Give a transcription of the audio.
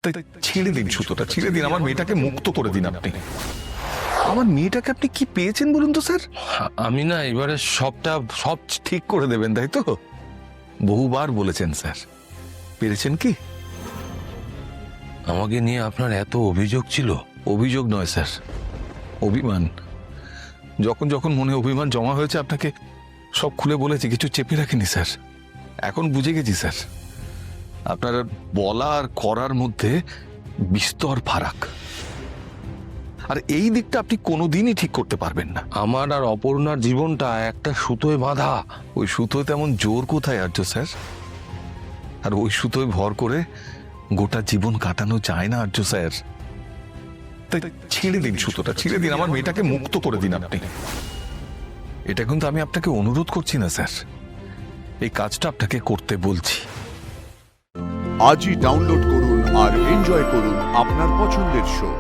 তাই ছেড়ে দিন সুতোটা, ছেড়ে দিন, আমার মেয়েটাকে মুক্ত করে দিন আপনি। আমার মেয়েটাকে আপনি কি পেয়েছেন বলুন তো স্যার? আমি না এবারে সব ঠিক করে দেবেন তাই তো? বহুবার বলেছেন স্যার, পেরেছেন কি? আমাকে নিয়ে আপনার এত অভিযোগ ছিল? অভিযোগ নয় স্যার, অভিমান। যখন যখন মনে অভিমান জমা হয়েছে আপনাকে সব খুলে বলেছি, কিছু চেপে রাখিনি স্যার। এখন বুঝে গেছি স্যার, আপনার বলা আর করার মধ্যে বিস্তর ফারাক, আর এই দিকটা আপনি কোনোদিনই ঠিক করতে পারবেন না। আমার আর অপর্ণার জীবনটা একটা সুতোয় বাঁধা। ওই সুতোয় তেমন জোর কোথায় আর্য স্যার? আর ওই সুতোয় ভর করে গোটা জীবন কাটানো যায় না আর্য স্যার। তাই ছেড়ে দিন সুতোটা, ছেড়ে দিন, আমার মেয়েটাকে মুক্ত করে দিন আপনি। এটা কিন্তু আমি আপনাকে অনুরোধ করছি না স্যার, এই কাজটা আপনাকে করতে বলছি। আজই ডাউনলোড করুন আর এনজয় করুন আপনার পছন্দের শো।